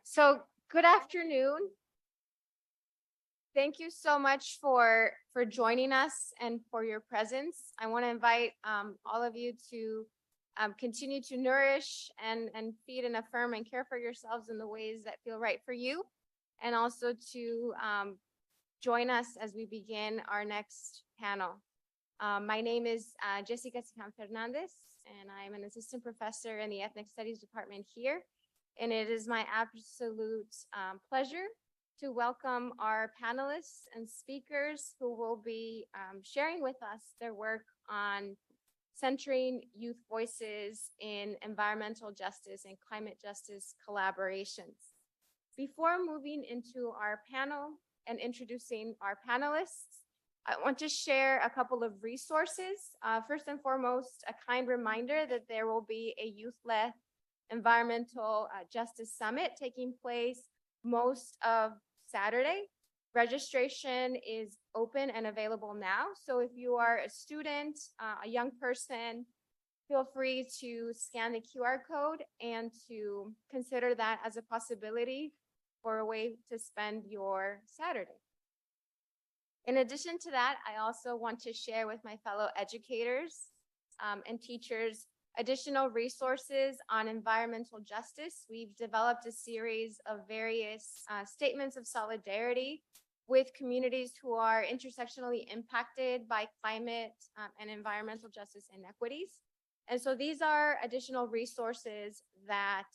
So good afternoon. Thank you so much for joining us and for your presence. I want to invite all of you to continue to nourish and feed and affirm and care for yourselves in the ways that feel right for you, and also to join us as we begin our next panel. My name is Jesica S. Fernández, and I'm an assistant professor in the Ethnic Studies department here. And it is my absolute pleasure to welcome our panelists and speakers who will be sharing with us their work on centering youth voices in environmental justice and climate justice collaborations. Before moving into our panel and introducing our panelists, I want to share a couple of resources. First and foremost, a kind reminder that there will be a youth-led Environmental Justice Summit taking place most of Saturday. Registration is open and available now. So if you are a student, a young person, feel free to scan the QR code and to consider that as a possibility for a way to spend your Saturday. In addition to that, I also want to share with my fellow educators and teachers additional resources on environmental justice. We've developed a series of various statements of solidarity with communities who are intersectionally impacted by climate and environmental justice inequities. And so these are additional resources that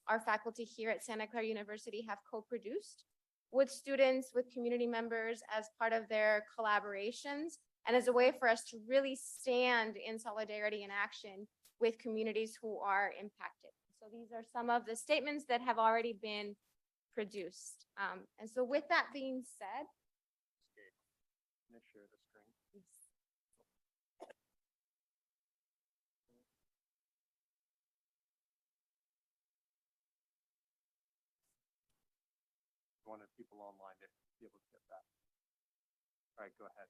our faculty here at Santa Clara University have co-produced with students, with community members as part of their collaborations, and as a way for us to really stand in solidarity and action with communities who are impacted. So these are some of the statements that have already been produced. And so with that being said, Can I share the screen? I wanted people online to be able to get that. All right, go ahead.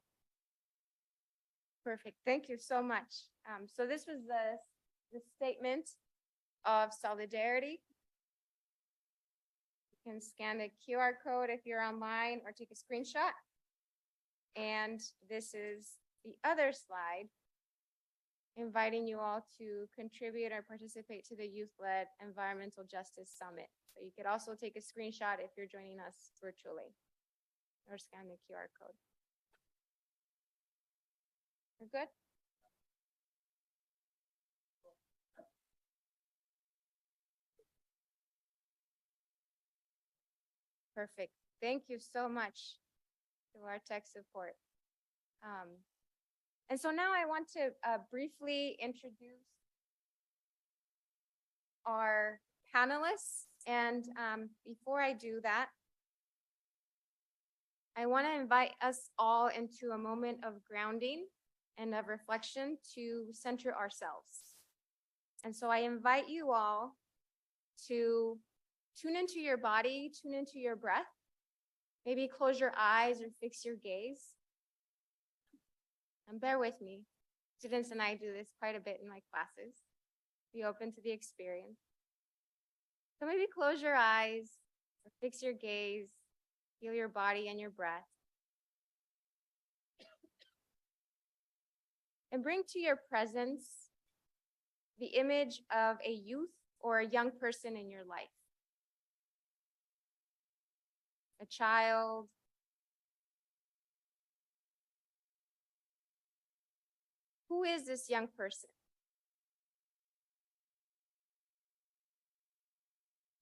perfect. Thank you so much. So this was the statement of solidarity. You can scan the QR code if you're online or take a screenshot. And this is the other slide, inviting you all to contribute or participate to the Youth-Led Environmental Justice Summit. So you could also take a screenshot if you're joining us virtually, or scan the QR code. We're good? Perfect. Thank you so much to our tech support. And so now I want to briefly introduce our panelists. And before I do that, I want to invite us all into a moment of grounding and of reflection to center ourselves. And so I invite you all to tune into your body, tune into your breath. Maybe close your eyes or fix your gaze. And bear with me. Students and I do this quite a bit in my classes. Be open to the experience. So maybe close your eyes or fix your gaze, feel your body and your breath. And bring to your presence the image of a youth or a young person in your life. A child, who is this young person?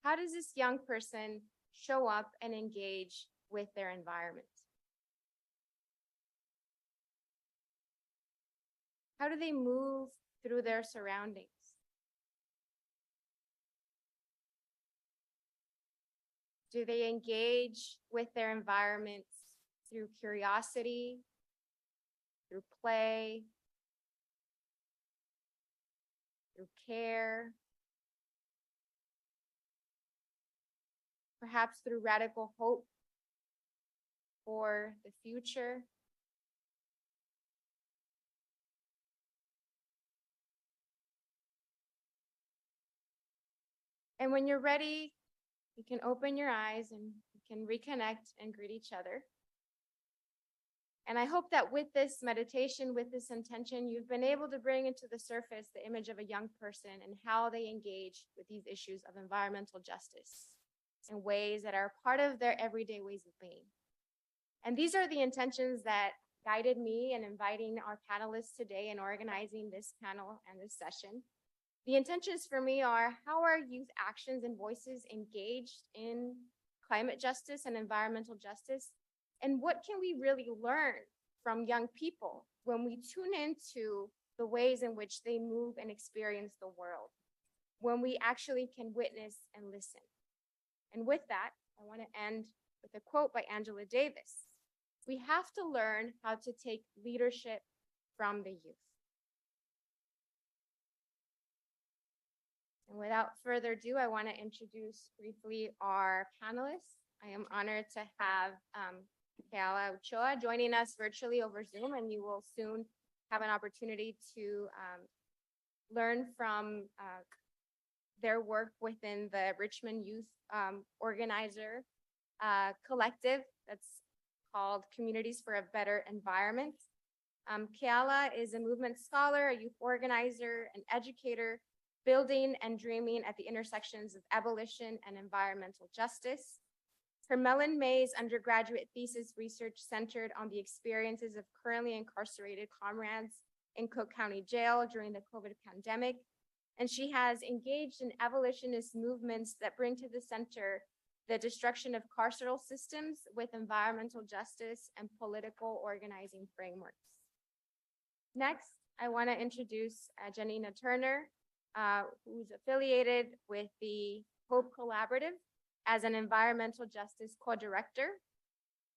How does this young person show up and engage with their environment? How do they move through their surroundings? Do they engage with their environments through curiosity, through play, through care, perhaps through radical hope for the future? And when you're ready, You can open your eyes and you can reconnect and greet each other. And I hope that with this meditation, with this intention, you've been able to bring into the surface the image of a young person and how they engage with these issues of environmental justice in ways that are part of their everyday ways of being. And these are the intentions that guided me in inviting our panelists today and organizing this panel and this session. The intentions for me are, how are youth actions and voices engaged in climate justice and environmental justice? And what can we really learn from young people when we tune into the ways in which they move and experience the world, when we actually can witness and listen? And with that, I want to end with a quote by Angela Davis. We have to learn how to take leadership from the youth. And without further ado, I want to introduce briefly our panelists. I am honored to have Keala Uchôa joining us virtually over Zoom, and you will soon have an opportunity to learn from their work within the Richmond Youth Organizer collective that's called Communities for a Better Environment. Keala is a movement scholar, a youth organizer, an educator, building and dreaming at the intersections of abolition and environmental justice. Her Mellon Mays undergraduate thesis research centered on the experiences of currently incarcerated comrades in Cook County Jail during the COVID pandemic. And she has engaged in abolitionist movements that bring to the center the destruction of carceral systems with environmental justice and political organizing frameworks. Next, I want to introduce Janina Turner, who's affiliated with the Hope Collaborative as an environmental justice co-director.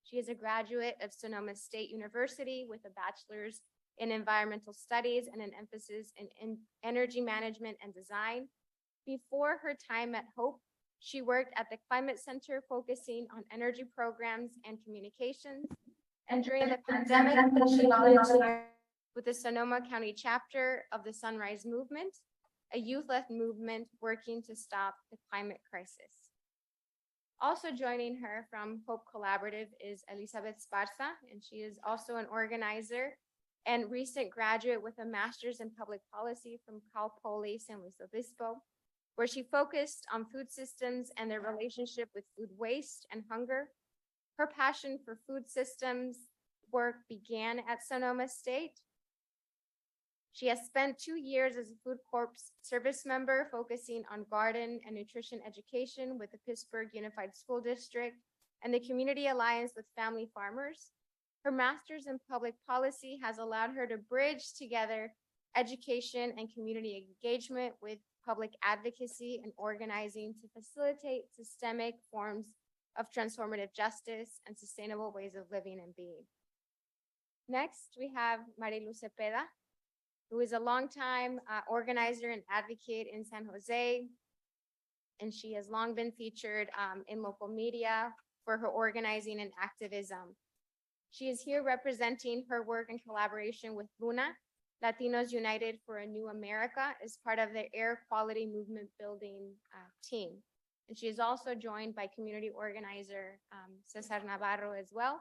She is a graduate of Sonoma State University with a bachelor's in environmental studies and an emphasis in energy management and design. Before her time at Hope, she worked at the Climate Center focusing on energy programs and communications. And during the pandemic, she volunteered with the Sonoma County chapter of the Sunrise Movement, a youth-led movement working to stop the climate crisis. Also joining her from Hope Collaborative is Elizabeth Esparza, and she is also an organizer and recent graduate with a master's in public policy from Cal Poly San Luis Obispo, where she focused on food systems and their relationship with food waste and hunger. Her passion for food systems work began at Sonoma State. She has spent 2 years as a Food Corps service member, focusing on garden and nutrition education with the Pittsburgh Unified School District and the Community Alliance with Family Farmers. Her master's in public policy has allowed her to bridge together education and community engagement with public advocacy and organizing to facilitate systemic forms of transformative justice and sustainable ways of living and being. Next, we have Marilu Zepeda, who is a longtime organizer and advocate in San Jose, and she has long been featured in local media for her organizing and activism. She is here representing her work in collaboration with Luna, Latinos United for a New America, as part of the air quality movement building team. And she is also joined by community organizer Cesar Navarro as well.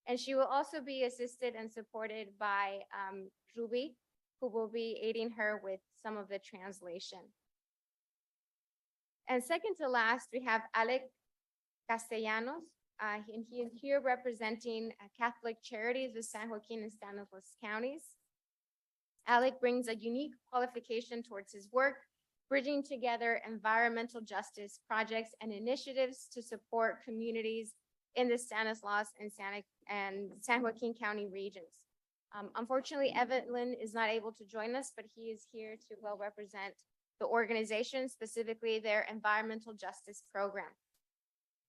And she will also be assisted and supported by Ruby, who will be aiding her with some of the translation. And second to last, we have Alec Castellanos, and he is here representing Catholic Charities of San Joaquin and Stanislaus counties. Alec brings a unique qualification towards his work, bridging together environmental justice projects and initiatives to support communities in the Stanislaus and San Joaquin County regions. Unfortunately, Evelyn is not able to join us, but he is here to well represent the organization, specifically their environmental justice program.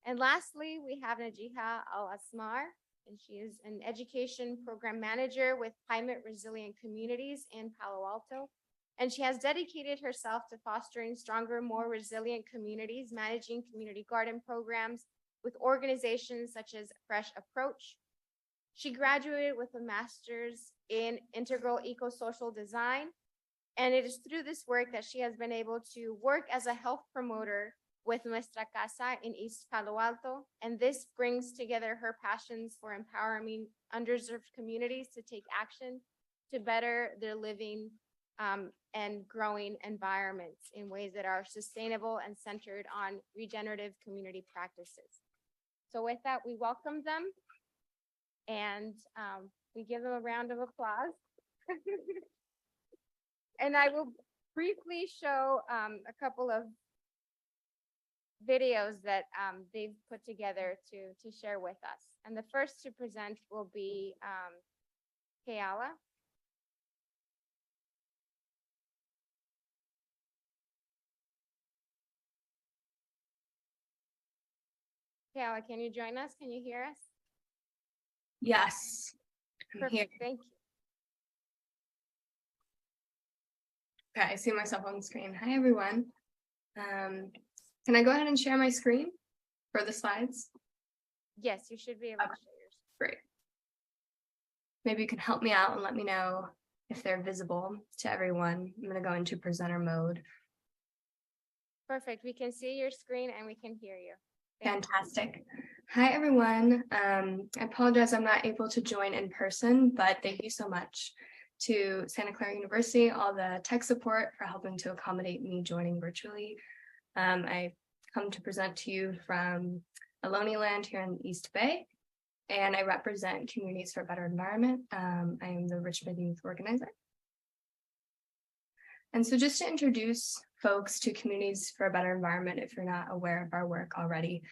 And lastly, we have Najiha Al Asmar, and she is an education program manager with climate resilient communities in Palo Alto. And she has dedicated herself to fostering stronger, more resilient communities, managing community garden programs with organizations such as Fresh Approach. She graduated with a master's in integral eco-social design. And it is through this work that she has been able to work as a health promoter with Nuestra Casa in East Palo Alto, and this brings together her passions for empowering underserved communities to take action to better their living and growing environments in ways that are sustainable and centered on regenerative community practices. So with that, we welcome them and we give them a round of applause. And I will briefly show a couple of videos that they've put together to share with us. And the first to present will be Keala. Keala, can you join us? Can you hear us? Yes. I'm here. Perfect, thank you. Okay, I see myself on the screen. Hi, everyone. Can I go ahead and share my screen for the slides? Yes, you should be able to share yours. Great. Maybe you can help me out and let me know if they're visible to everyone. I'm going to go into presenter mode. Perfect, we can see your screen and we can hear you. Thank you. Fantastic. Hi, everyone. I apologize I'm not able to join in person, but thank you so much to Santa Clara University, all the tech support for helping to accommodate me joining virtually. I come to present to you from Ohlone land here in the East Bay, and I represent Communities for a Better Environment. I am the Richmond Youth Organizer. And so just to introduce folks to Communities for a Better Environment, if you're not aware of our work already,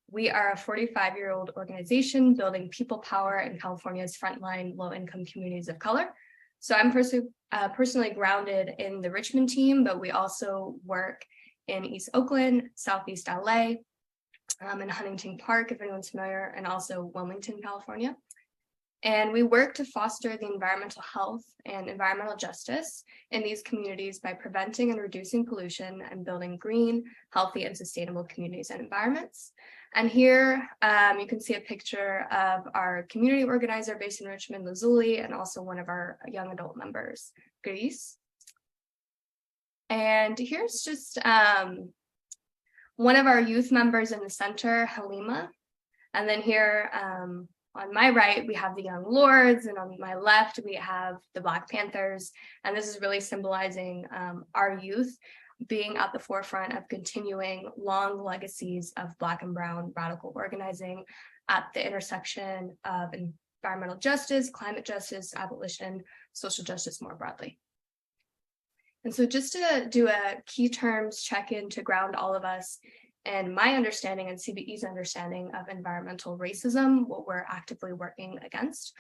we are a 45-year-old organization building people power in California's frontline low-income communities of color. So I'm personally grounded in the Richmond team, but we also work in East Oakland, Southeast LA, in Huntington Park, if anyone's familiar, and also Wilmington, California. And we work to foster the environmental health and environmental justice in these communities by preventing and reducing pollution and building green, healthy, and sustainable communities and environments. And here you can see a picture of our community organizer based in Richmond, Lazuli, and also one of our young adult members, Grace. And here's just one of our youth members in the center, Halima. And then here on my right, we have the Young Lords, and on my left, we have the Black Panthers. And this is really symbolizing our youth being at the forefront of continuing long legacies of Black and Brown radical organizing at the intersection of environmental justice, climate justice, abolition, social justice more broadly. And so just to do a key terms check-in to ground all of us and my understanding and CBE's understanding of environmental racism, what we're actively working against.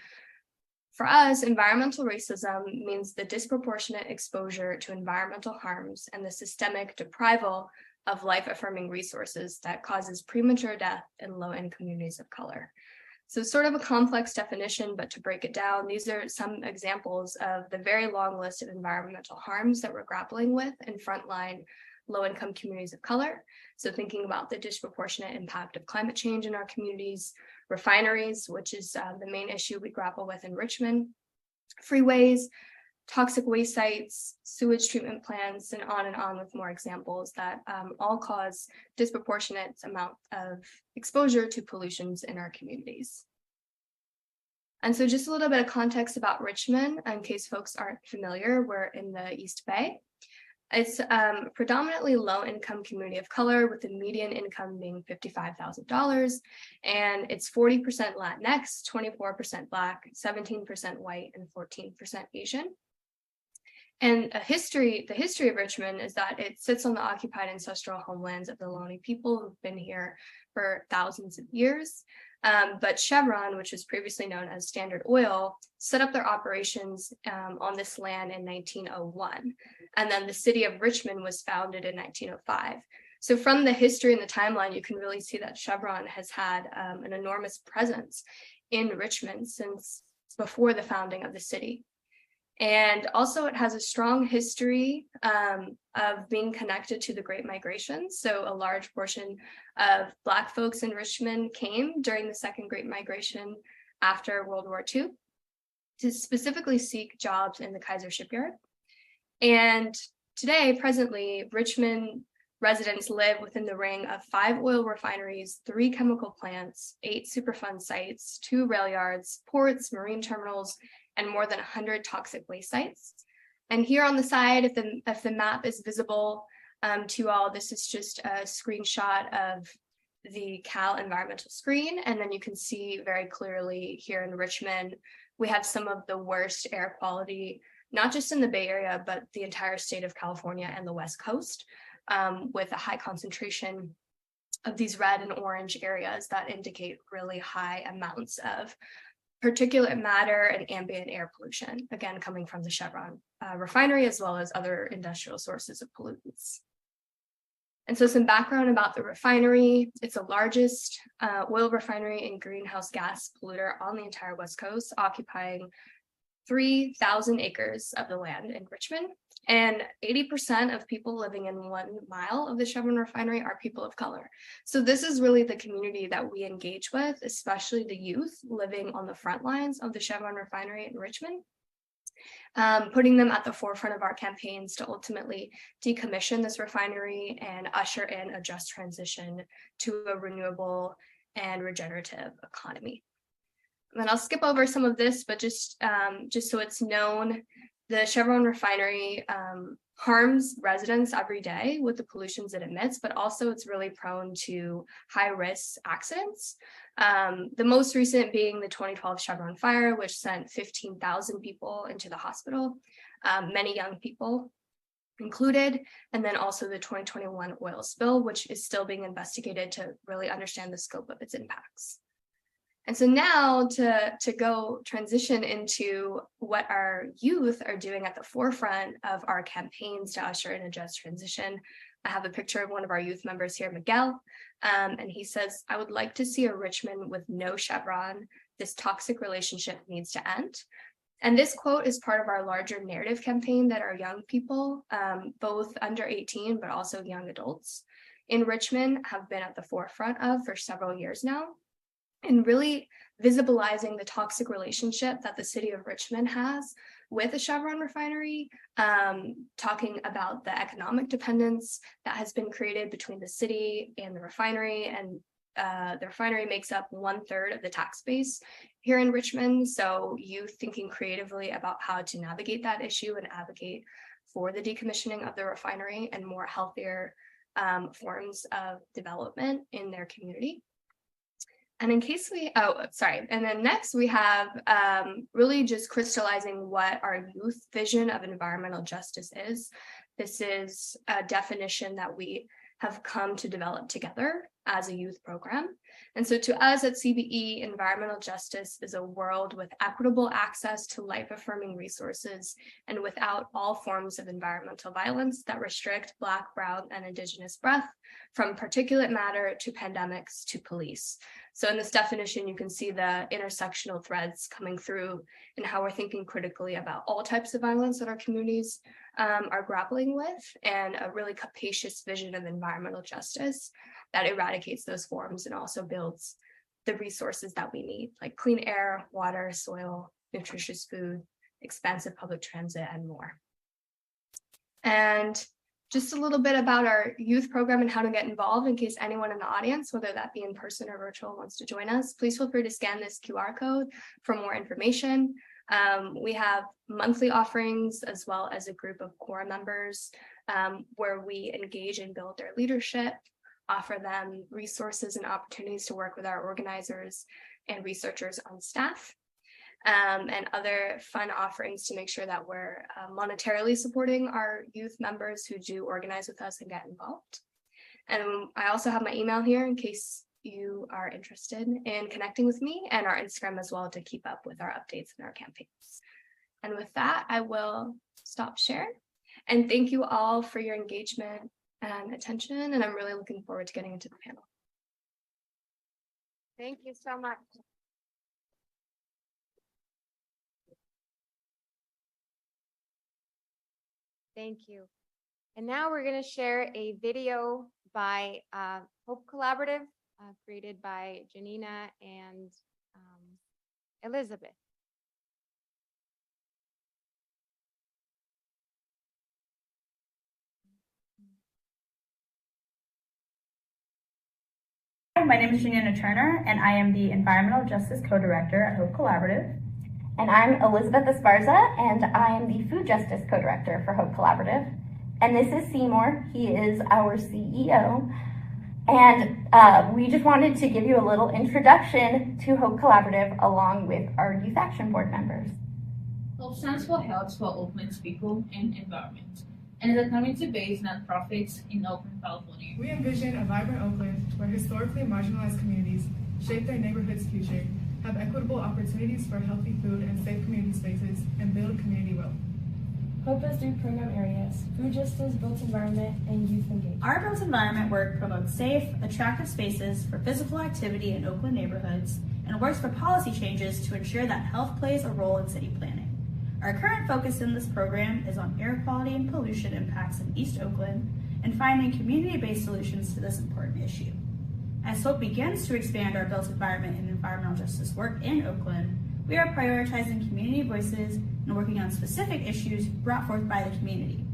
For us, environmental racism means the disproportionate exposure to environmental harms and the systemic deprival of life-affirming resources that causes premature death in low-income communities of color. So sort of a complex definition, but to break it down, these are some examples of the very long list of environmental harms that we're grappling with in frontline low-income communities of color. So thinking about the disproportionate impact of climate change in our communities, refineries, which is the main issue we grapple with in Richmond, freeways, toxic waste sites, sewage treatment plants, and on with more examples that all cause disproportionate amount of exposure to pollutions in our communities. And so just a little bit of context about Richmond, in case folks aren't familiar, we're in the East Bay. It's predominantly low-income community of color with the median income being $55,000, and it's 40% Latinx, 24% Black, 17% white, and 14% Asian. And the history of Richmond is that it sits on the occupied ancestral homelands of the Ohlone people who've been here for thousands of years. But Chevron, which was previously known as Standard Oil, set up their operations on this land in 1901. And then the city of Richmond was founded in 1905. So from the history and the timeline, you can really see that Chevron has had an enormous presence in Richmond since before the founding of the city. And also it has a strong history of being connected to the Great Migration. So a large portion of Black folks in Richmond came during the Second Great Migration after World War II to specifically seek jobs in the Kaiser shipyard. And today, presently, Richmond Residents live within the ring of 5 oil refineries, 3 chemical plants, 8 Superfund sites, 2 rail yards, ports, marine terminals, and more than 100 toxic waste sites. And here on the side, if the map is visible to you all, this is just a screenshot of the Cal environmental screen. And then you can see very clearly here in Richmond, we have some of the worst air quality, not just in the Bay Area, but the entire state of California and the West Coast, with a high concentration of these red and orange areas that indicate really high amounts of particulate matter and ambient air pollution, again, coming from the Chevron refinery, as well as other industrial sources of pollutants. And so some background about the refinery. It's the largest oil refinery and greenhouse gas polluter on the entire West Coast, occupying 3,000 acres of the land in Richmond. And 80% of people living in 1 mile of the Chevron refinery are people of color. So this is really the community that we engage with, especially the youth living on the front lines of the Chevron refinery in Richmond, putting them at the forefront of our campaigns to ultimately decommission this refinery and usher in a just transition to a renewable and regenerative economy. And then I'll skip over some of this, but just so it's known, the Chevron refinery harms residents every day with the pollutions it emits, but also it's really prone to high-risk accidents. The most recent being the 2012 Chevron fire, which sent 15,000 people into the hospital, many young people included, and then also the 2021 oil spill, which is still being investigated to really understand the scope of its impacts. And so now to go transition into what our youth are doing at the forefront of our campaigns to usher in a just transition, I have a picture of one of our youth members here, Miguel, and he says, "I would like to see a Richmond with no Chevron. This toxic relationship needs to end." And this quote is part of our larger narrative campaign that our young people, both under 18, but also young adults in Richmond, have been at the forefront of for several years now, and really visibilizing the toxic relationship that the city of Richmond has with the Chevron refinery, talking about the economic dependence that has been created between the city and the refinery, and the refinery makes up 1/3 of the tax base here in Richmond. So youth thinking creatively about how to navigate that issue and advocate for the decommissioning of the refinery and more healthier forms of development in their community. And in case and then next we have really just crystallizing what our youth vision of environmental justice is. This is a definition that we have come to develop together as a youth program. And so to us at CBE, environmental justice is a world with equitable access to life-affirming resources and without all forms of environmental violence that restrict Black, Brown, and Indigenous breath, from particulate matter to pandemics to police. So in this definition, you can see the intersectional threads coming through and how we're thinking critically about all types of violence that our communities are grappling with, and a really capacious vision of environmental justice that eradicates those forms and also builds the resources that we need, like clean air, water, soil, nutritious food, expansive public transit, and more. And just a little bit about our youth program and how to get involved in case anyone in the audience, whether that be in person or virtual, wants to join us. Please feel free to scan this QR code for more information. We have monthly offerings as well as a group of core members where we engage and build their leadership, offer them resources and opportunities to work with our organizers and researchers on staff, and other fun offerings to make sure that we're monetarily supporting our youth members who do organize with us and get involved. And I also have my email here in case you are interested in connecting with me, and our Instagram as well to keep up with our updates and our campaigns. And with that, I will stop sharing. And thank you all for your engagement and attention. And I'm really looking forward to getting into the panel. Thank you so much. Thank you. And now we're going to share a video by Hope Collaborative, created by Janina and Elizabeth. my name is Janina Turner, and I am the Environmental Justice Co-Director at Hope Collaborative. And I'm Elizabeth Esparza, and I am the Food Justice Co-Director for Hope Collaborative. And this is Seymour. He is our CEO. And we just wanted to give you a little introduction to Hope Collaborative along with our Youth Action Board members. HOPE stands for Health for Oakland's People and Environment, and is a community-based nonprofit in Oakland, California. We envision a vibrant Oakland where historically marginalized communities shape their neighborhood's future, have equitable opportunities for healthy food and safe community spaces, and build community wealth. HOPE has 3 program areas: food justice, built environment, and youth engagement. Our built environment work promotes safe, attractive spaces for physical activity in Oakland neighborhoods and works for policy changes to ensure that health plays a role in city planning. Our current focus in this program is on air quality and pollution impacts in East Oakland and finding community-based solutions to this important issue. As HOPE begins to expand our built environment and environmental justice work in Oakland, we are prioritizing community voices and working on specific issues brought forth by the community.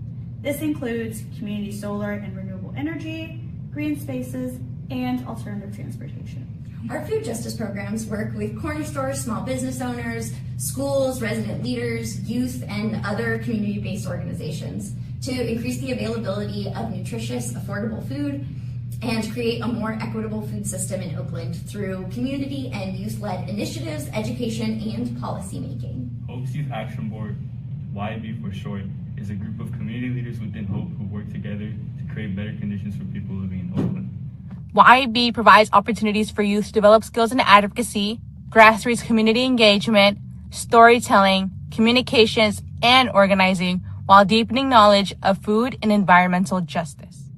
This includes community solar and renewable energy, green spaces, and alternative transportation. Our food justice programs work with corner stores, small business owners, schools, resident leaders, youth, and other community-based organizations to increase the availability of nutritious, affordable food and create a more equitable food system in Oakland through community and youth-led initiatives, education, and policymaking. HOPE's Youth Action Board, YB for short, is a group of community leaders within HOPE who work together to create better conditions for people living in Oakland. YB provides opportunities for youth to develop skills in advocacy, grassroots community engagement, storytelling, communications, and organizing while deepening knowledge of food and environmental justice.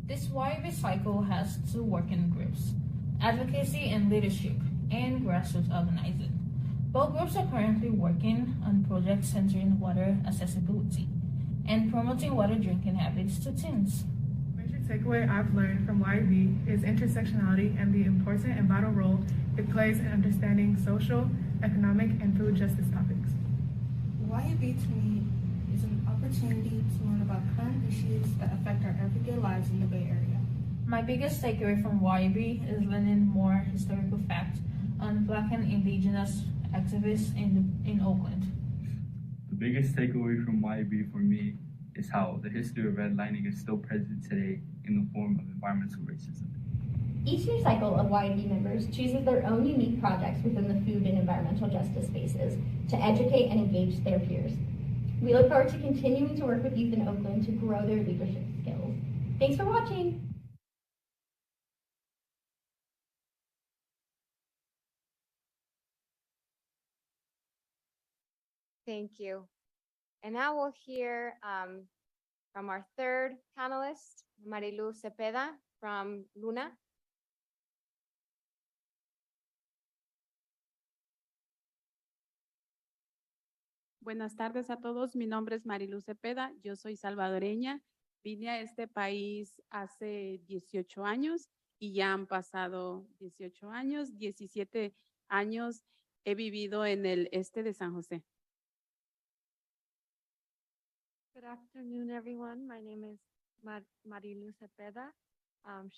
This YB cycle has 2 working groups: advocacy and leadership, and grassroots organizing. Both groups are currently working on projects centering water accessibility and promoting water drinking habits to teens. Takeaway I've learned from YB is intersectionality and the important and vital role it plays in understanding social, economic, and food justice topics. YB to me is an opportunity to learn about current issues that affect our everyday lives in the Bay Area. My biggest takeaway from YB is learning more historical facts on Black and Indigenous activists in Oakland. The biggest takeaway from YB for me is how the history of redlining is still present today in the form of environmental racism. Each new cycle of YB members chooses their own unique projects within the food and environmental justice spaces to educate and engage their peers. We look forward to continuing to work with youth in Oakland to grow their leadership skills. Thanks for watching. Thank you. And now we'll hear from our third panelist, Marilu Zepeda from Luna. Buenas tardes a todos. Mi nombre es Marilu Zepeda. Yo soy salvadoreña. Vine a este país hace 18 años y ya han pasado 18 años. 17 años he vivido en el este de San José. Good afternoon, everyone. My name is Marilu Zepeda. I am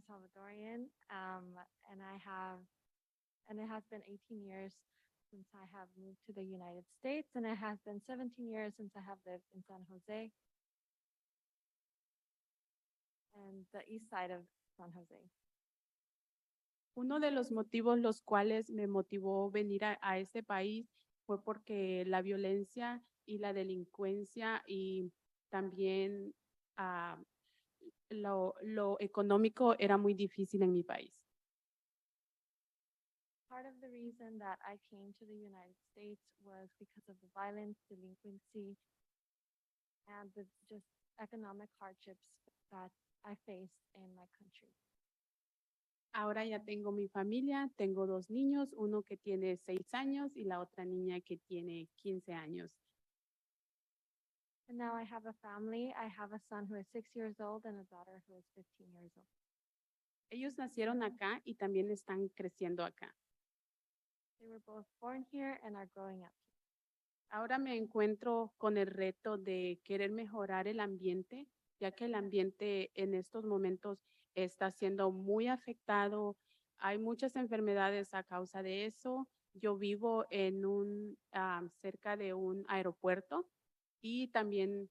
Salvadorian, and it has been 18 years since I have moved to the United States, and it has been 17 years since I have lived in San Jose and the east side of San Jose. Uno de los motivos los cuales me motivó venir a este país fue porque la violencia y la delincuencia y también lo económico era muy difícil en mi país. Part of the reason that I came to the United States was because of the violence, delinquency, and the just economic hardships that I faced in my country. Ahora ya tengo mi familia, tengo 2 niños, uno que tiene 6 años y la otra niña que tiene 15 años. And now I have a family. I have a son who is 6 years old and a daughter who is 15 years old. Ellos nacieron acá y también están creciendo acá. They were both born here and are growing up. Ahora me encuentro con el reto de querer mejorar el ambiente, ya que el ambiente en estos momentos está siendo muy afectado. Hay muchas enfermedades a causa de eso. Yo vivo en cerca de un aeropuerto y también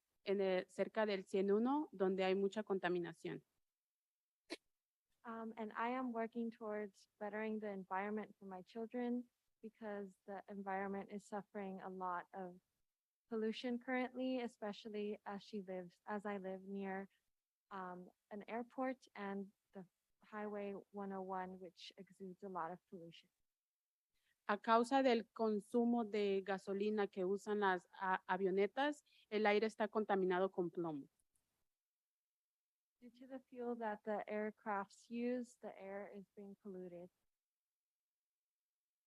cerca del 101, donde hay mucha contaminación. And I am working towards bettering the environment for my children because the environment is suffering a lot of pollution currently, especially as I live near an airport and the Highway 101, which exudes a lot of pollution. A causa del consumo de gasolina que usan las avionetas, el aire está contaminado con plomo. Due to the fuel that the aircrafts use, the air is being polluted.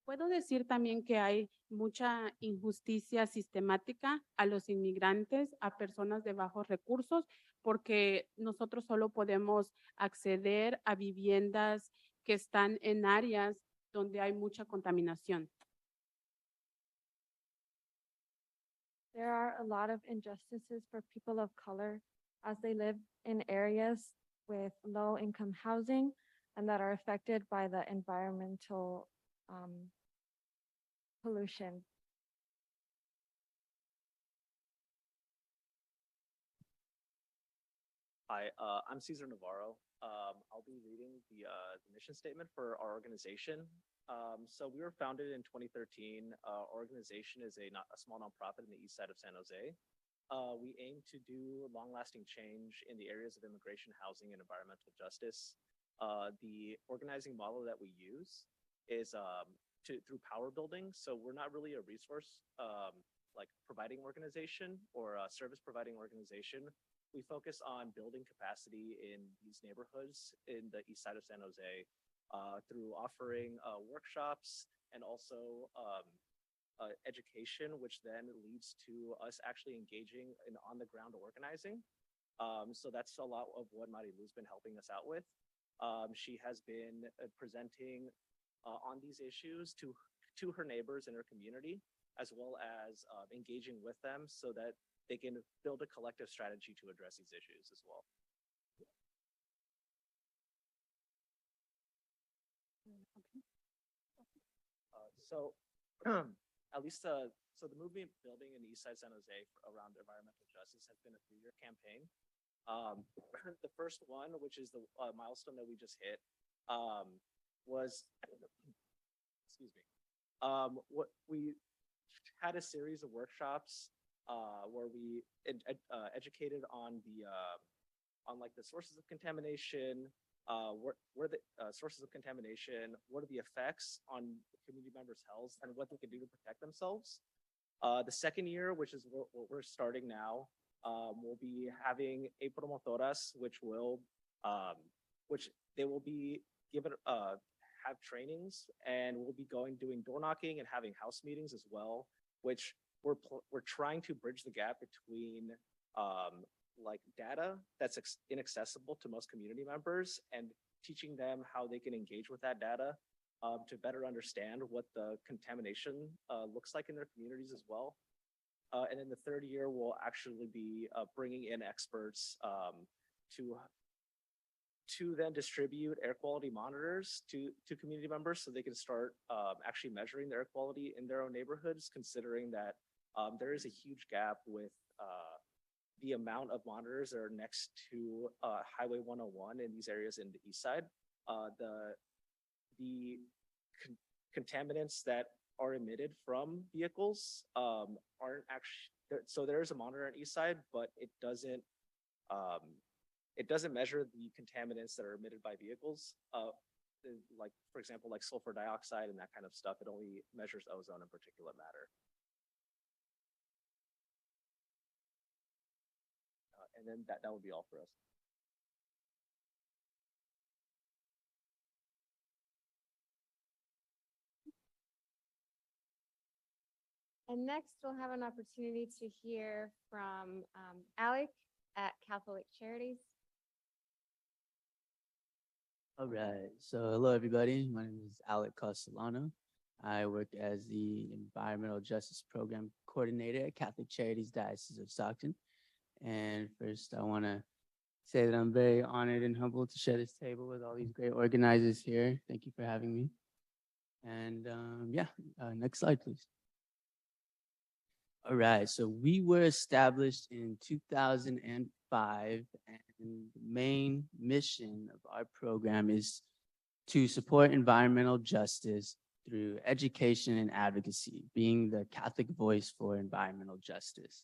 Puedo decir también que hay mucha injusticia sistemática a los inmigrantes, a personas de bajos recursos, porque nosotros solo podemos acceder a viviendas que están en áreas donde hay mucha contaminación. There are a lot of injustices for people of color as they live in areas with low income housing and that are affected by the environmental pollution. Hi, I'm Cesar Navarro. I'll be reading the mission statement for our organization. So we were founded in 2013. Our organization is a small nonprofit in the east side of San Jose. We aim to do long-lasting change in the areas of immigration, housing, and environmental justice. The organizing model that we use is through power building. So we're not really a resource like providing organization or a service providing organization. We focus on building capacity in these neighborhoods in the east side of San Jose through offering workshops and also education, which then leads to us actually engaging in on-the-ground organizing. So that's a lot of what Marilu's been helping us out with. She has been presenting on these issues to her neighbors in her community, as well as engaging with them so that they can build a collective strategy to address these issues as well. So at least, so the movement building in East Side San Jose around environmental justice has been a 3-year campaign. The first one, which is the milestone that we just hit, was, excuse me, what we had a series of workshops where we educated on like the sources of contamination, where the sources of contamination, what are the effects on community members' health, and what they can do to protect themselves. The second year, which is what we're starting now, we'll be having a promotoras, which they will be given have trainings, and we'll be doing door knocking and having house meetings as well, which we're trying to bridge the gap between like data that's inaccessible to most community members and teaching them how they can engage with that data to better understand what the contamination looks like in their communities as well. And then the third year, we'll actually be bringing in experts to then distribute air quality monitors to community members so they can start actually measuring the air quality in their own neighborhoods, considering that there is a huge gap with the amount of monitors that are next to Highway 101 in these areas in the east side. The contaminants that are emitted from vehicles aren't actually, so there is a monitor on east side, but it doesn't measure the contaminants that are emitted by vehicles. Like, for example, like sulfur dioxide and that kind of stuff. It only measures ozone and particulate matter. And then that would be all for us. And next, we'll have an opportunity to hear from Alec at Catholic Charities. All right. So hello, everybody. My name is Alec Castellano. I work as the Environmental Justice Program Coordinator at Catholic Charities, Diocese of Stockton. And first, I want to say that I'm very honored and humbled to share this table with all these great organizers here. Thank you for having me. And next slide, please. All right, so we were established in 2005, and the main mission of our program is to support environmental justice through education and advocacy, being the Catholic voice for environmental justice.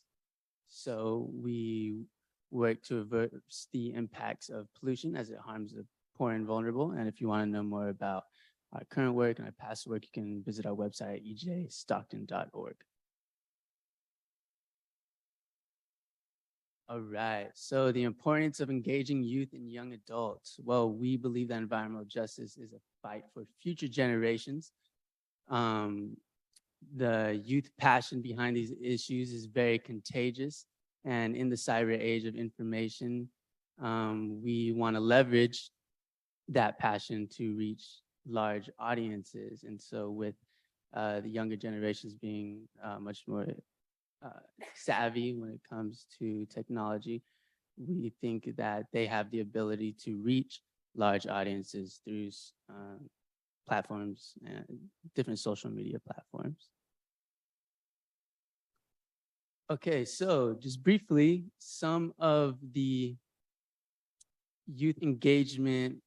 So we work to reverse the impacts of pollution as it harms the poor and vulnerable. And if you want to know more about our current work and our past work, you can visit our website at ejstockton.org. All right, so the importance of engaging youth and young adults. Well, we believe that environmental justice is a fight for future generations. The youth passion behind these issues is very contagious. And in the cyber age of information, we want to leverage that passion to reach large audiences. And so with the younger generations being much more savvy when it comes to technology, we think that they have the ability to reach large audiences through platforms and different social media platforms. Okay, so just briefly, some of the youth engagement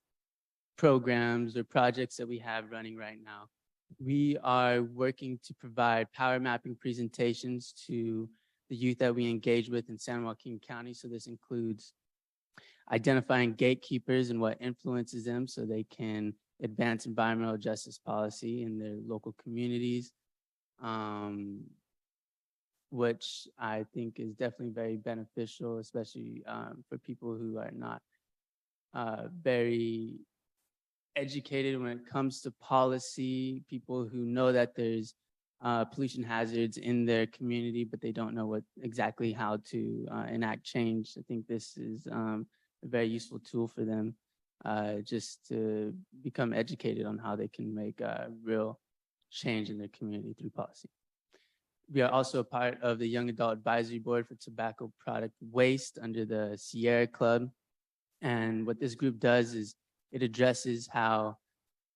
programs or projects that we have running right now. We are working to provide power mapping presentations to the youth that we engage with in San Joaquin County. So this includes identifying gatekeepers and what influences them so they can advance environmental justice policy in their local communities, which I think is definitely very beneficial, especially for people who are not very educated when it comes to policy, people who know that there's pollution hazards in their community, but they don't know exactly how to enact change. I think this is a very useful tool for them just to become educated on how they can make a real change in their community through policy. We are also a part of the Young Adult Advisory Board for Tobacco Product Waste under the Sierra Club. And what this group does is it addresses how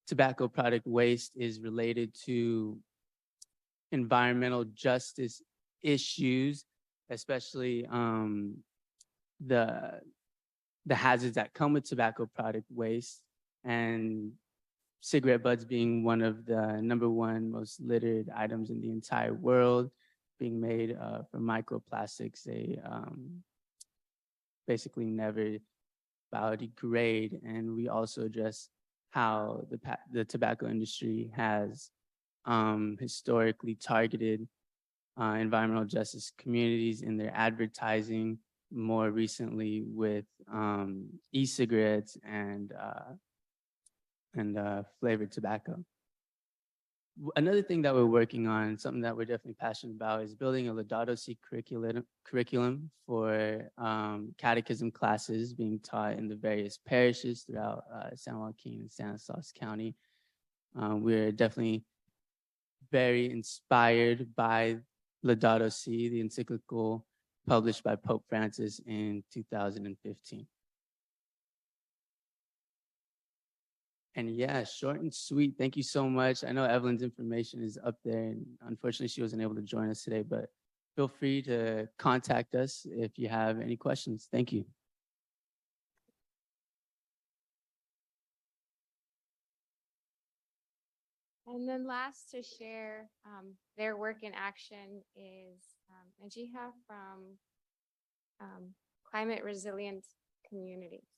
tobacco product waste is related to environmental justice issues, especially the hazards that come with tobacco product waste, and cigarette butts being one of the #1 most littered items in the entire world, being made from microplastics. They basically never biodegrade. And we also address how the tobacco industry has historically targeted environmental justice communities in their advertising, more recently with e-cigarettes and flavored tobacco. Another thing that we're working on, something that we're definitely passionate about, is building a Laudato Si curriculum for catechism classes being taught in the various parishes throughout San Joaquin and Stanislaus County. We're definitely very inspired by Laudato Si, the encyclical published by Pope Francis in 2015. And yeah, short and sweet. Thank you so much. I know Evelyn's information is up there, and unfortunately she wasn't able to join us today, but feel free to contact us if you have any questions. Thank you. And then last to share their work in action is Najiha from Climate Resilient Communities.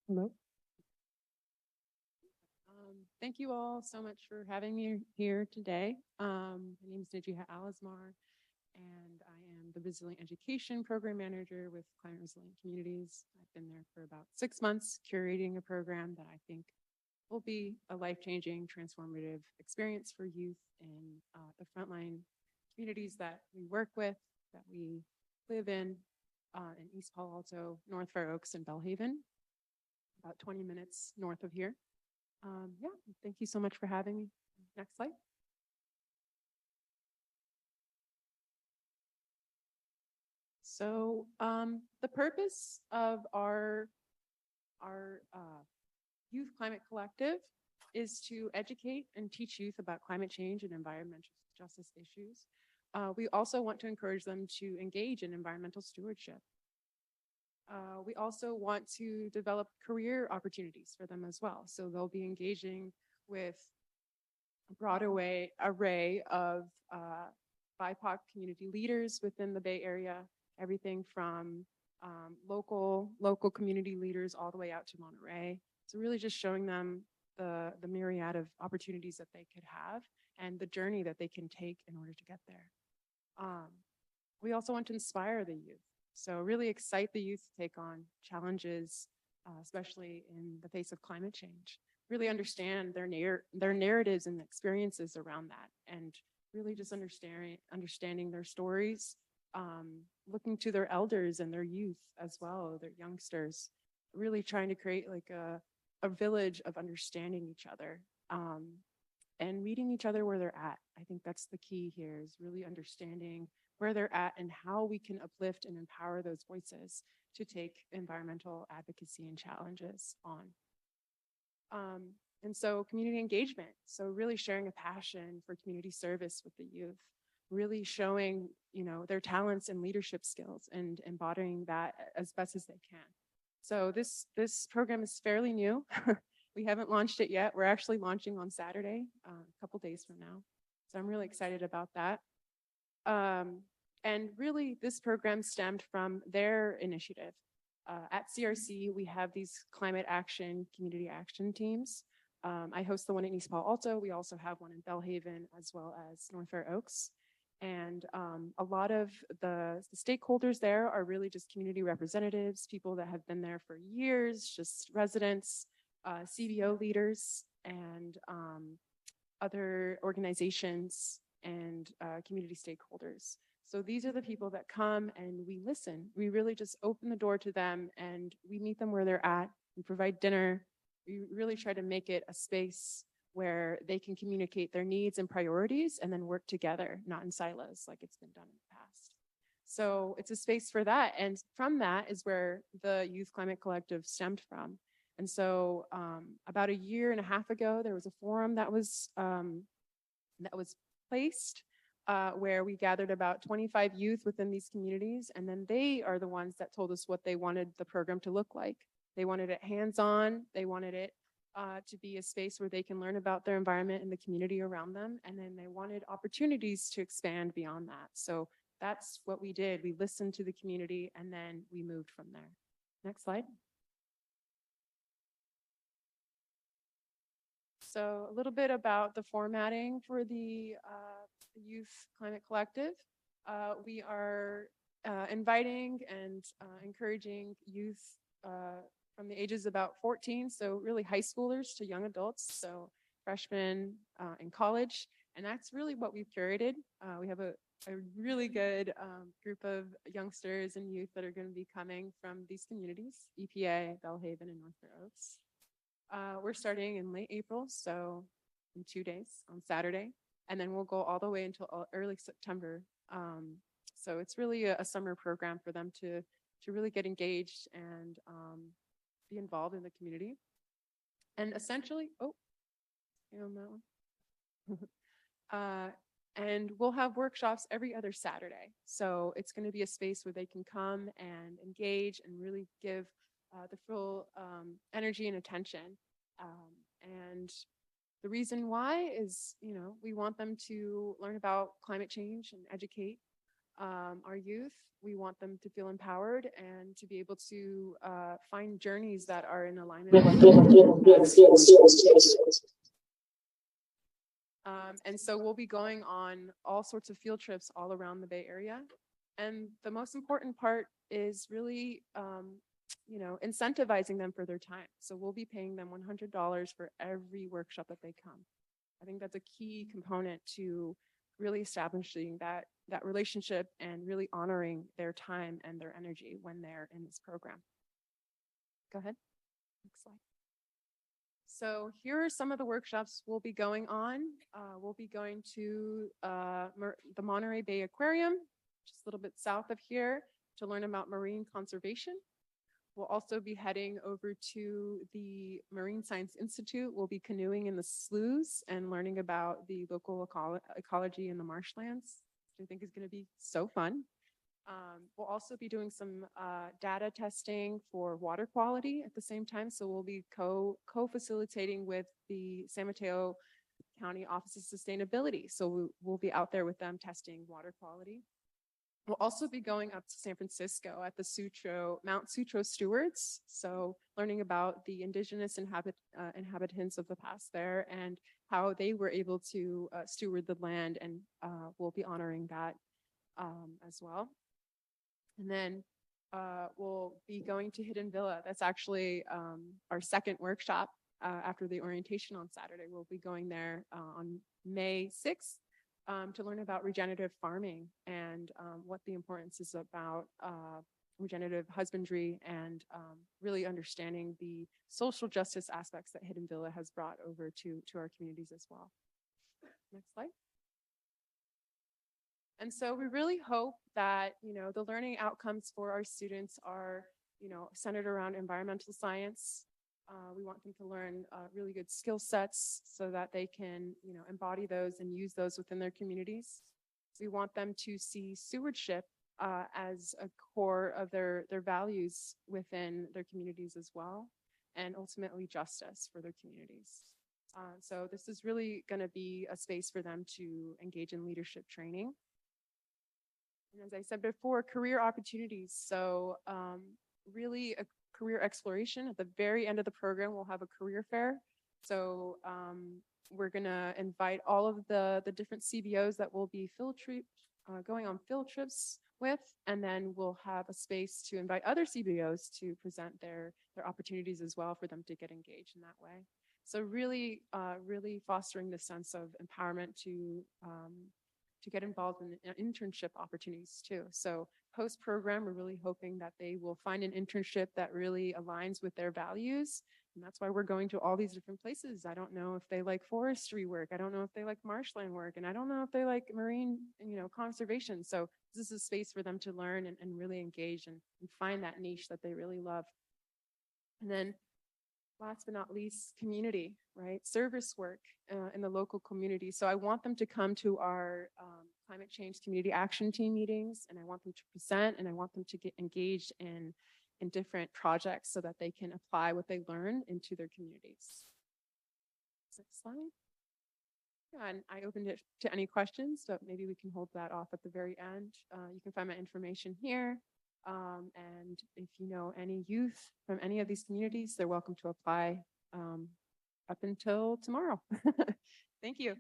Hello. Thank you all so much for having me here today. My name is Najiha Al Asmar, and I am the Resilient Education Program Manager with Climate Resilient Communities. I've been there for about 6 months, curating a program that I think will be a life-changing, transformative experience for youth in the frontline communities that we work with, that we live in East Palo Alto, North Fair Oaks, and Bellhaven, about 20 minutes north of here. Yeah, thank you so much for having me. Next slide. So the purpose of our Youth Climate Collective is to educate and teach youth about climate change and environmental justice issues. We also want to encourage them to engage in environmental stewardship. We also want to develop career opportunities for them as well. So they'll be engaging with a broad array of BIPOC community leaders within the Bay Area, everything from local community leaders all the way out to Monterey. So really just showing them the myriad of opportunities that they could have and the journey that they can take in order to get there. We also want to inspire the youth. So really excite the youth to take on challenges, especially in the face of climate change. Really understand their narratives and experiences around that, and really just understanding their stories, looking to their elders and their youth as well, their youngsters, really trying to create like a village of understanding each other and meeting each other where they're at. I think that's the key here, is really understanding where they're at and how we can uplift and empower those voices to take environmental advocacy and challenges on. And so community engagement, so really sharing a passion for community service with the youth, really showing, their talents and leadership skills and embodying that as best as they can. So this program is fairly new. We haven't launched it yet. We're actually launching on Saturday, a couple days from now. So I'm really excited about that. And really this program stemmed from their initiative. At CRC, we have these climate action, community action teams. I host the one in East Palo Alto. We also have one in Belhaven as well as North Fair Oaks. And a lot of the stakeholders there are really just community representatives, people that have been there for years, just residents, CBO leaders, and other organizations and community stakeholders. So these are the people that come and we listen. We really just open the door to them and we meet them where they're at. We provide dinner. We really try to make it a space where they can communicate their needs and priorities and then work together, not in silos like it's been done in the past. So it's a space for that. And from that is where the Youth Climate Collective stemmed from. And so about a year and a half ago, there was a forum that was placed where we gathered about 25 youth within these communities. And then they are the ones that told us what they wanted the program to look like. They wanted it hands-on. They wanted it to be a space where they can learn about their environment and the community around them. And then they wanted opportunities to expand beyond that. So that's what we did. We listened to the community and then we moved from there. Next slide. So a little bit about the formatting for the Youth Climate Collective. We are inviting and encouraging youth from the ages about 14, so really high schoolers to young adults, so freshmen in college. And that's really what we've curated. We have a really good group of youngsters and youth that are going to be coming from these communities, EPA, Belhaven, and North Fair Oaks. We're starting in late April, so in 2 days on Saturday, and then we'll go all the way until early September. So it's really a summer program for them to really get engaged and be involved in the community. And essentially, on that one. And we'll have workshops every other Saturday. So it's going to be a space where they can come and engage and really give the full energy and attention. And the reason why is, we want them to learn about climate change and educate our youth. We want them to feel empowered and to be able to find journeys that are in alignment with and so we'll be going on all sorts of field trips all around the Bay Area. And the most important part is really, incentivizing them for their time. So we'll be paying them $100 for every workshop that they come. I think that's a key component to really establishing that relationship and really honoring their time and their energy when they're in this program. Go ahead. Next slide. So here are some of the workshops we'll be going on. We'll be going to the Monterey Bay Aquarium, just a little bit south of here. to learn about marine conservation. We'll also be heading over to the Marine Science Institute. We'll be canoeing in the sloughs and learning about the local ecology in the marshlands, which I think is going to be so fun. We'll also be doing some data testing for water quality at the same time. So we'll be co-facilitating with the San Mateo County Office of Sustainability. So we'll be out there with them testing water quality. We'll also be going up to San Francisco at the Mount Sutro Stewards. So learning about the indigenous inhabitants of the past there and how they were able to steward the land, and we'll be honoring that as well. And then we'll be going to Hidden Villa. That's actually our second workshop after the orientation on Saturday. We'll be going there on May 6th. To learn about regenerative farming and what the importance is about regenerative husbandry and really understanding the social justice aspects that Hidden Villa has brought over to our communities as well. Next slide. And so we really hope that, the learning outcomes for our students are, centered around environmental science. We want them to learn really good skill sets so that they can, embody those and use those within their communities. We want them to see stewardship as a core of their values within their communities as well, and ultimately justice for their communities. So this is really going to be a space for them to engage in leadership training. And as I said before, career opportunities. So really a career exploration. At the very end of the program, we'll have a career fair. So we're going to invite all of the different CBOs that will be going on field trips with, and then we'll have a space to invite other CBOs to present their opportunities as well for them to get engaged in that way. So really fostering the sense of empowerment to get involved in internship opportunities too. So post-program, we're really hoping that they will find an internship that really aligns with their values. And that's why we're going to all these different places. I don't know if they like forestry work. I don't know if they like marshland work. And I don't know if they like marine, conservation. So this is a space for them to learn and really engage and find that niche that they really love. And then last but not least, community, right? Service work in the local community. So I want them to come to our climate change community action team meetings, and I want them to present, and I want them to get engaged in different projects so that they can apply what they learn into their communities. Next slide. Yeah, and I opened it to any questions, but maybe we can hold that off at the very end. You can find my information here. And if you know any youth from any of these communities, they're welcome to apply up until tomorrow. Thank you.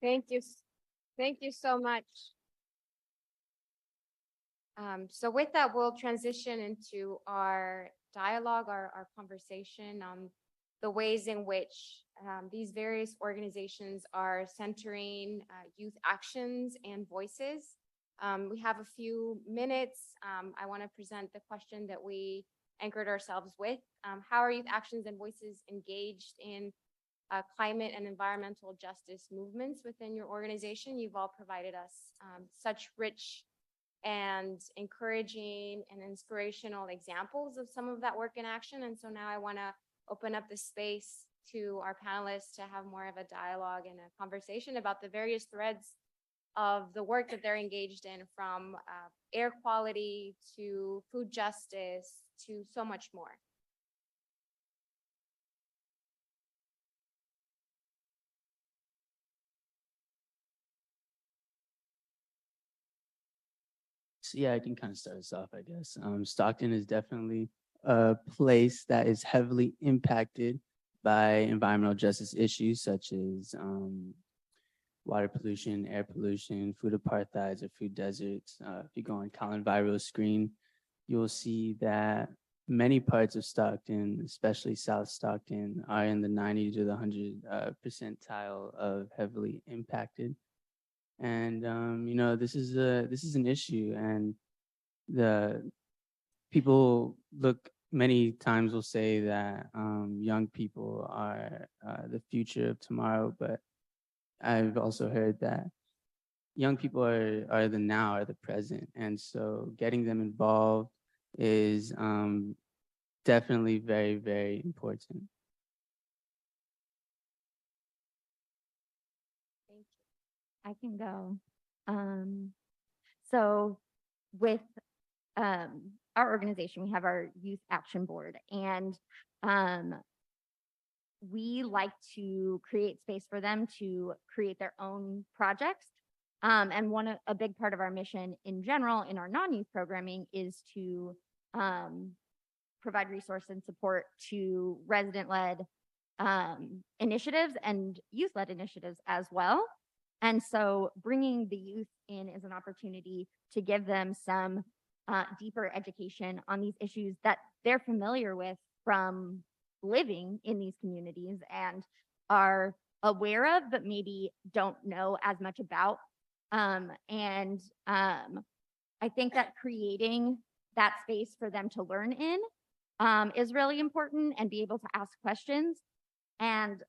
Thank you. Thank you so much. So with that, we'll transition into our dialogue, our conversation on the ways in which these various organizations are centering youth actions and voices. We have a few minutes. I want to present the question that we anchored ourselves with. How are youth actions and voices engaged in climate and environmental justice movements within your organization? You've all provided us such rich and encouraging and inspirational examples of some of that work in action. And so now I want to open up the space to our panelists to have more of a dialogue and a conversation about the various threads of the work that they're engaged in, from air quality to food justice to so much more. So yeah, I can kind of start us off, I guess. Stockton is definitely a place that is heavily impacted by environmental justice issues such as water pollution, air pollution, food apartheids, or food deserts. If you go on Colin Viro's screen, you'll see that many parts of Stockton, especially South Stockton, are in the 90 to the 100 percentile of heavily impacted. And this is an issue, and the people many times will say that young people are the future of tomorrow, but I've also heard that young people are the now, are the present. And so getting them involved is definitely very, very important. I can go. So with our organization, we have our youth action board, and we like to create space for them to create their own projects. And a big part of our mission in general in our non-youth programming is to provide resource and support to resident-led initiatives and youth-led initiatives as well. And so bringing the youth in is an opportunity to give them some deeper education on these issues that they're familiar with from living in these communities and are aware of, but maybe don't know as much about. I think that creating that space for them to learn in is really important, and be able to ask questions. And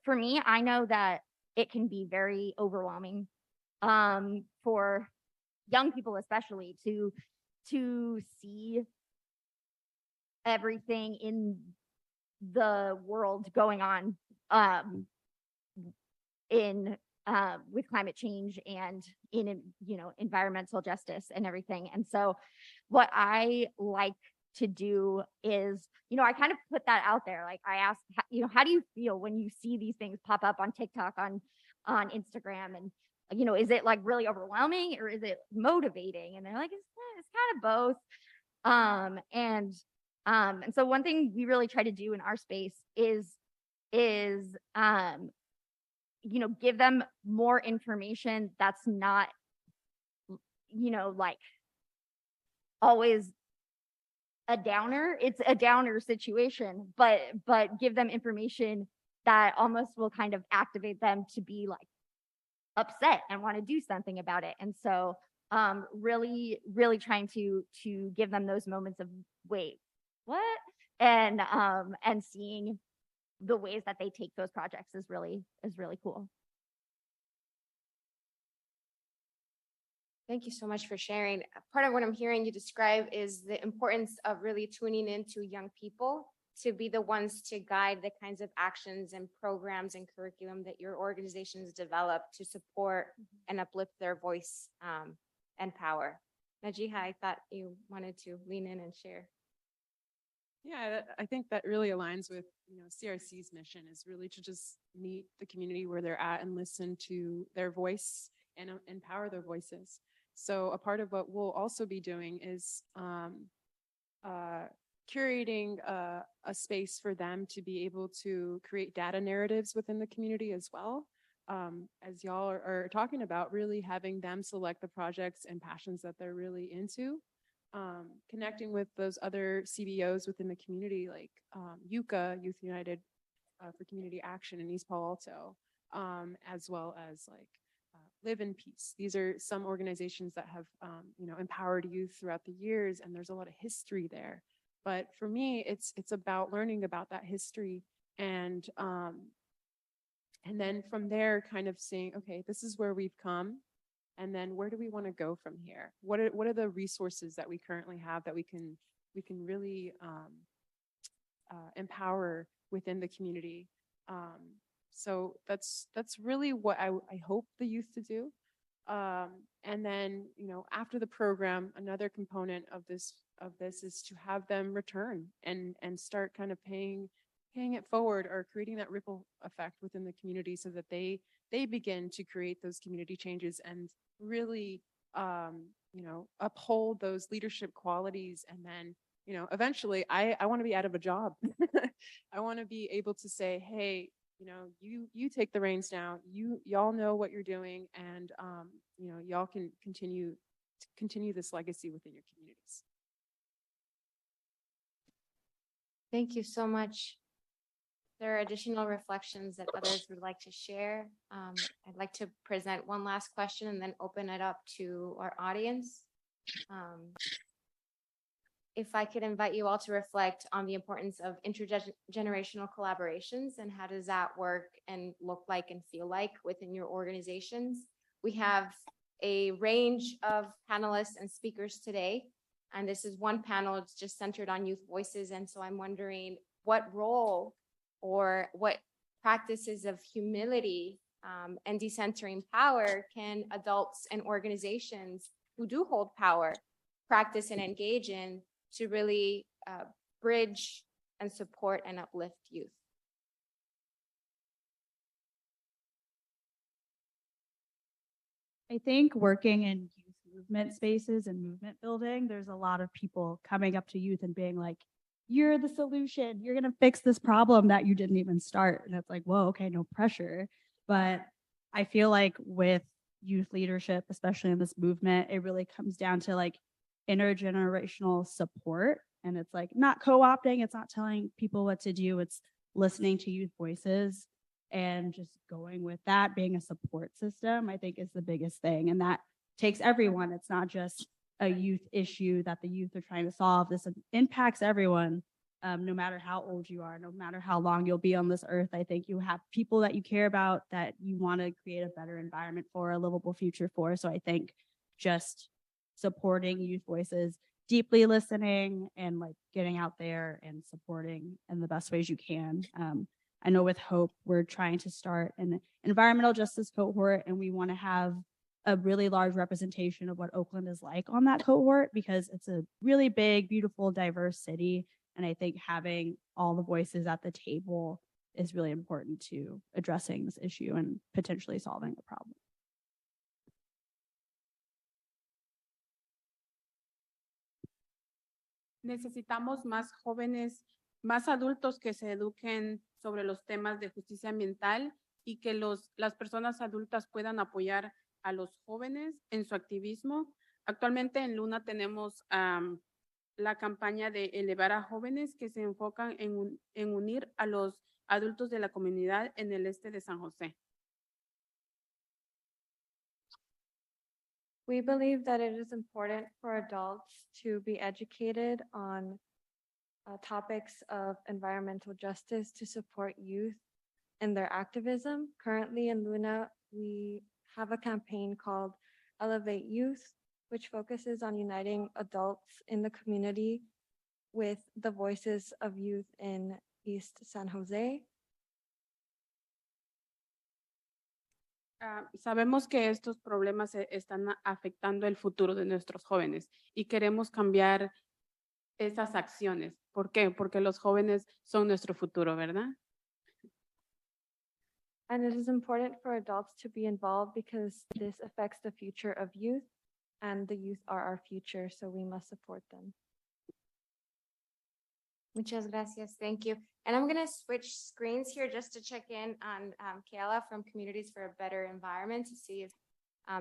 for me, I know that it can be very overwhelming for young people, especially, to see everything in the world going on with climate change and in environmental justice and everything. And so what I like to do is, I kind of put that out there. Like, I ask, how do you feel when you see these things pop up on TikTok, on Instagram? And, is it like really overwhelming, or is it motivating? And they're like, it's kind of both. And so one thing we really try to do in our space is give them more information that's not, like always a downer. It's a downer situation, but give them information that almost will kind of activate them to be like upset and want to do something about it. And so really trying to give them those moments of, wait, what? And seeing the ways that they take those projects is really cool. Thank you so much for sharing. Part of what I'm hearing you describe is the importance of really tuning into young people to be the ones to guide the kinds of actions and programs and curriculum that your organizations develop to support and uplift their voice and power. Najiha, I thought you wanted to lean in and share. Yeah, I think that really aligns with, CRC's mission, is really to just meet the community where they're at and listen to their voice and empower their voices. So a part of what we'll also be doing is curating a space for them to be able to create data narratives within the community as well. As y'all are talking about, really having them select the projects and passions that they're really into. Connecting with those other CBOs within the community, like YUCA, Youth United for Community Action in East Palo Alto, as well as like Live in Peace. These are some organizations that have, empowered youth throughout the years, and there's a lot of history there. But for me, it's about learning about that history, and then from there, kind of saying, okay, this is where we've come. And then where do we want to go from here? What are the resources that we currently have that we can really empower within the community? So that's really what I hope the youth to do. And then, after the program, another component of this is to have them return and start kind of paying it forward, or creating that ripple effect within the community, so that they begin to create those community changes and really, uphold those leadership qualities. And then, eventually I want to be out of a job. I want to be able to say, hey, you take the reins now, y'all know what you're doing, and, y'all can continue this legacy within your communities. Thank you so much. There are additional reflections that others would like to share. I'd like to present one last question and then open it up to our audience. If I could invite you all to reflect on the importance of intergenerational collaborations, and how does that work and look like and feel like within your organizations, We have a range of panelists and speakers today. And this is one panel, it's just centered on youth voices. And so I'm wondering what role or what practices of humility and decentering power can adults and organizations who do hold power practice and engage in to really bridge and support and uplift youth. I think working in youth movement spaces and movement building, there's a lot of people coming up to youth and being like, you're the solution. You're going to fix this problem that you didn't even start. And it's like, whoa, okay, no pressure. But I feel like with youth leadership, especially in this movement, it really comes down to like intergenerational support. And it's like not co-opting, it's not telling people what to do, it's listening to youth voices and just going with that, being a support system, I think is the biggest thing. And that takes everyone. It's not just a youth issue that the youth are trying to solve. This impacts everyone, no matter how old you are, no matter how long you'll be on this earth. I think you have people that you care about, that you want to create a better environment for, a livable future for. So I think just supporting youth voices, deeply listening and like getting out there and supporting in the best ways you can. I know with Hope, we're trying to start an environmental justice cohort, and we want to have a really large representation of what Oakland is like on that cohort, because it's a really big, beautiful, diverse city. And I think having all the voices at the table is really important to addressing this issue and potentially solving the problem. Necesitamos más jóvenes, más adultos que se eduquen sobre los temas de justicia ambiental y que las personas adultas puedan apoyar a los jóvenes en su activismo. Actualmente en Luna tenemos la campaña de elevar a jóvenes que se enfocan en unir a los adultos de la comunidad en el este de San José. We believe that it is important for adults to be educated on topics of environmental justice to support youth in their activism. Currently in Luna, we have a campaign called Elevate Youth, which focuses on uniting adults in the community with the voices of youth in East San Jose. Sabemos que estos problemas están afectando el futuro de nuestros jóvenes y queremos cambiar esas acciones. ¿Por qué? Porque los jóvenes son nuestro futuro, ¿verdad? And it is important for adults to be involved because this affects the future of youth, and the youth are our future, so we must support them. Muchas gracias. Thank you. And I'm going to switch screens here just to check in on Keala from Communities for a Better Environment to see if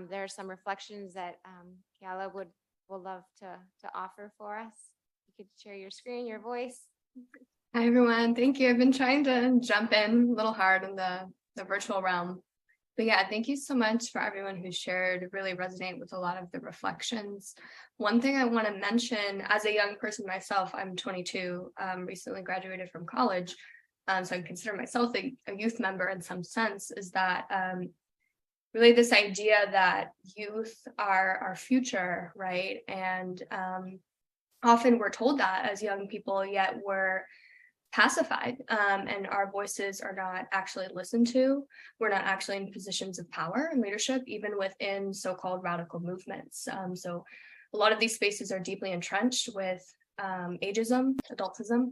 there are some reflections that Keala would love to offer for us. You could share your screen, your voice. Hi, everyone. Thank you. I've been trying to jump in a little hard in the virtual realm. But yeah, thank you so much for everyone who shared. Really resonate with a lot of the reflections. One thing I want to mention, as a young person myself, I'm 22, recently graduated from college, so I consider myself a youth member in some sense, is that really this idea that youth are our future, right? And often we're told that as young people, yet we're pacified, and our voices are not actually listened to. We're not actually in positions of power and leadership, even within so-called radical movements. So a lot of these spaces are deeply entrenched with ageism, adultism.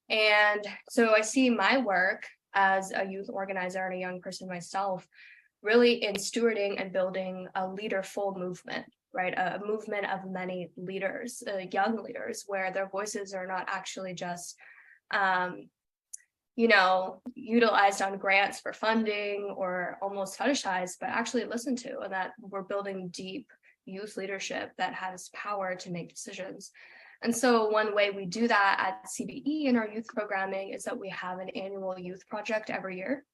And so I see my work as a youth organizer and a young person myself, really in stewarding and building a leaderful movement, right? A movement of many leaders, young leaders, where their voices are not actually just utilized on grants for funding or almost fetishized, but actually listened to, and that we're building deep youth leadership that has power to make decisions. And so one way we do that at CBE in our youth programming is that we have an annual youth project every year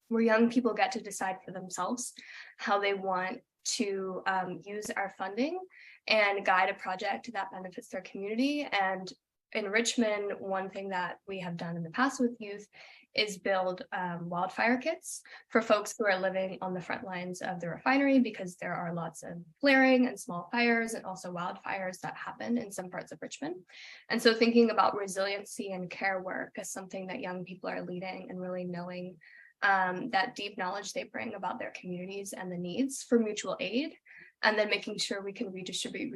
where young people get to decide for themselves how they want to use our funding and guide a project that benefits their community. And in Richmond, one thing that we have done in the past with youth is build wildfire kits for folks who are living on the front lines of the refinery, because there are lots of flaring and small fires and also wildfires that happen in some parts of Richmond. And so thinking about resiliency and care work as something that young people are leading, and really knowing that deep knowledge they bring about their communities and the needs for mutual aid, and then making sure we can redistribute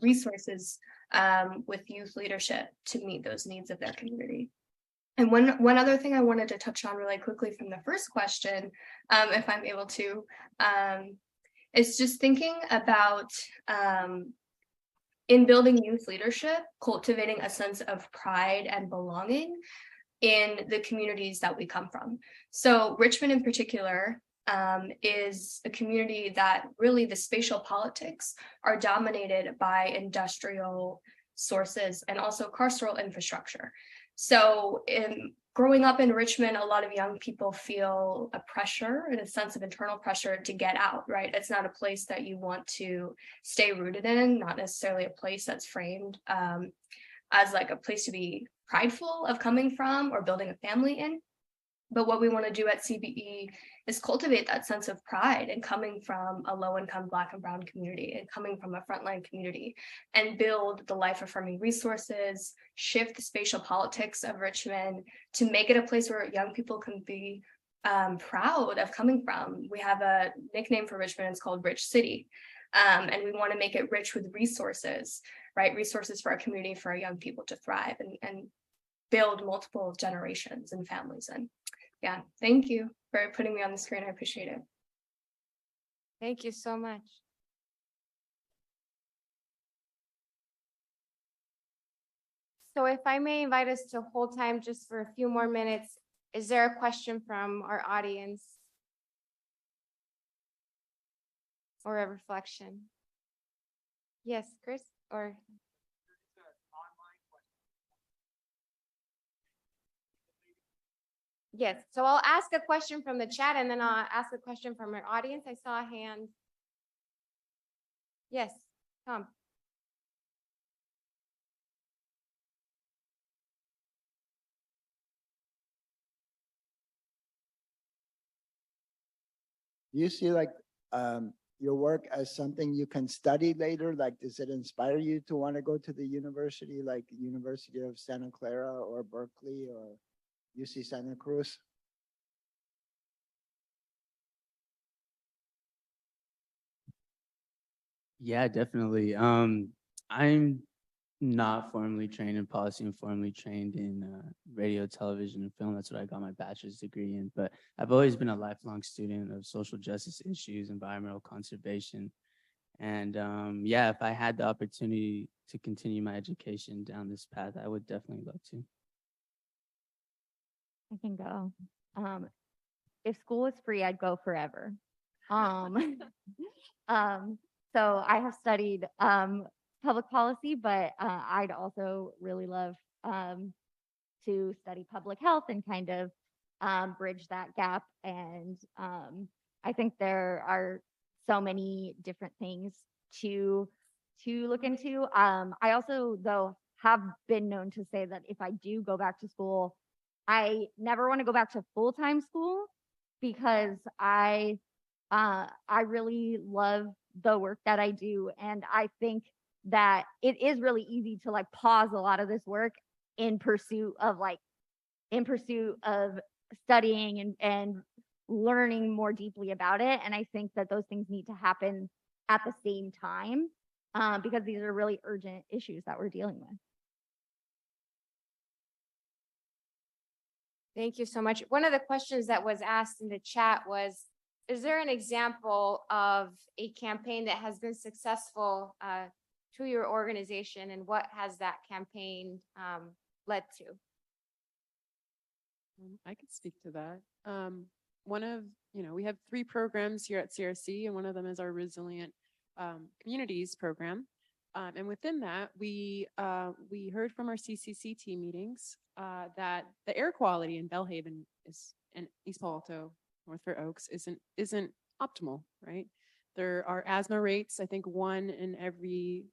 resources with youth leadership to meet those needs of their community. And one other thing I wanted to touch on really quickly from the first question, if I'm able to, is just thinking about in building youth leadership, cultivating a sense of pride and belonging in the communities that we come from. So Richmond in particular is a community that really the spatial politics are dominated by industrial sources and also carceral infrastructure. So growing up in Richmond, a lot of young people feel a pressure and a sense of internal pressure to get out, right? It's not a place that you want to stay rooted in, not necessarily a place that's framed as like a place to be prideful of coming from or building a family in. But what we want to do at CBE is cultivate that sense of pride and coming from a low-income Black and Brown community and coming from a frontline community, and build the life-affirming resources, shift the spatial politics of Richmond to make it a place where young people can be proud of coming from. We have a nickname for Richmond, it's called Rich City. And we want to make it rich with resources, right? Resources for our community, for our young people to thrive and build multiple generations and families in. Yeah, thank you for putting me on the screen. I appreciate it. Thank you so much. So if I may invite us to hold time just for a few more minutes, is there a question from our audience? Or a reflection? Yes, Chris, or? Yes, so I'll ask a question from the chat and then I'll ask a question from our audience. I saw a hand. Yes, Tom. Do you see like your work as something you can study later? Like, does it inspire you to want to go to the university, like University of Santa Clara or Berkeley or UC Santa Cruz? Yeah, definitely. I'm not formally trained in policy. I'm formally trained in radio, television, and film. That's what I got my bachelor's degree in. But I've always been a lifelong student of social justice issues, environmental conservation. And yeah, if I had the opportunity to continue my education down this path, I would definitely love to. I can go. If school was free, I'd go forever. So I have studied public policy, but I'd also really love to study public health and kind of bridge that gap. And I think there are so many different things to look into. I also, though, have been known to say that if I do go back to school, I never want to go back to full-time school, because I really love the work that I do. And I think that it is really easy to like pause a lot of this work in pursuit of studying and learning more deeply about it. And I think that those things need to happen at the same time, because these are really urgent issues that we're dealing with. Thank you so much. One of the questions that was asked in the chat was, is there an example of a campaign that has been successful to your organization, and what has that campaign led to? I could speak to that. We have 3 programs here at CRC, and one of them is our Resilient Communities program. And within that, we heard from our CCCT meetings that the air quality in Belhaven and East Palo Alto, North Fair Oaks isn't optimal, right? There are asthma rates. I think 1 in every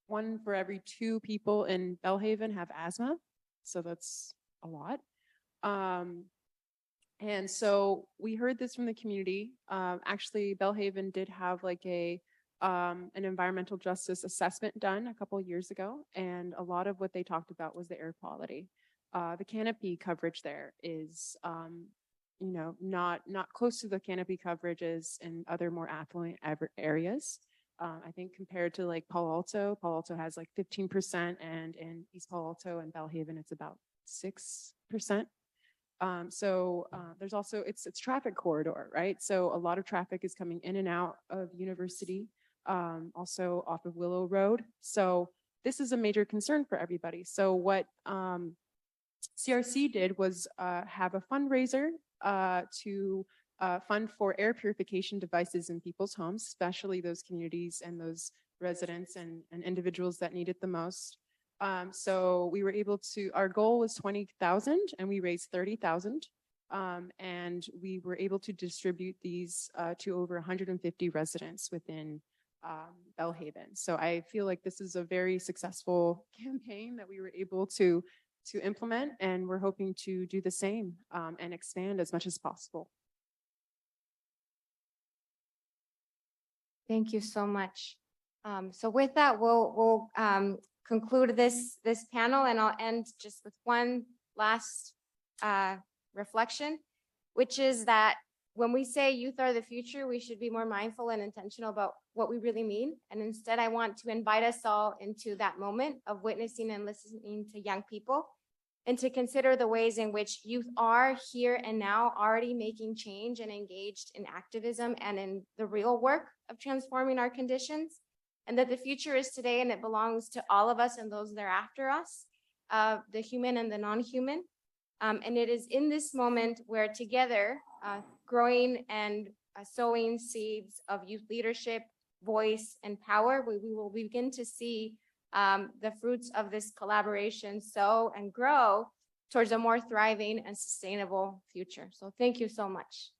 1 for every 2 people in Belhaven have asthma. So that's a lot. And so we heard this from the community. Actually, Belhaven did have like an environmental justice assessment done a couple of years ago. And a lot of what they talked about was the air quality. The canopy coverage there is, not close to the canopy coverages in other more affluent areas. I think compared to like Palo Alto has like 15%, and in East Palo Alto and Belhaven, it's about 6%. There's also, it's traffic corridor, right? So a lot of traffic is coming in and out of University, also off of Willow Road. So this is a major concern for everybody. So what CRC did was have a fundraiser to fund for air purification devices in people's homes, especially those communities and those residents and individuals that need it the most. So we were able to, our goal was 20,000 and we raised 30,000. And we were able to distribute these to over 150 residents within Belhaven. So I feel like this is a very successful campaign that we were able to implement, and we're hoping to do the same and expand as much as possible. Thank you so much. So with that, we'll conclude this panel, and I'll end just with one last reflection, which is that when we say youth are the future, we should be more mindful and intentional about what we really mean. And instead, I want to invite us all into that moment of witnessing and listening to young people, and to consider the ways in which youth are here and now already making change and engaged in activism and in the real work of transforming our conditions, and that the future is today and it belongs to all of us and those thereafter us, the human and the non-human. And it is in this moment where together, growing and sowing seeds of youth leadership, voice, and power, we will begin to see the fruits of this collaboration sow and grow towards a more thriving and sustainable future. So thank you so much.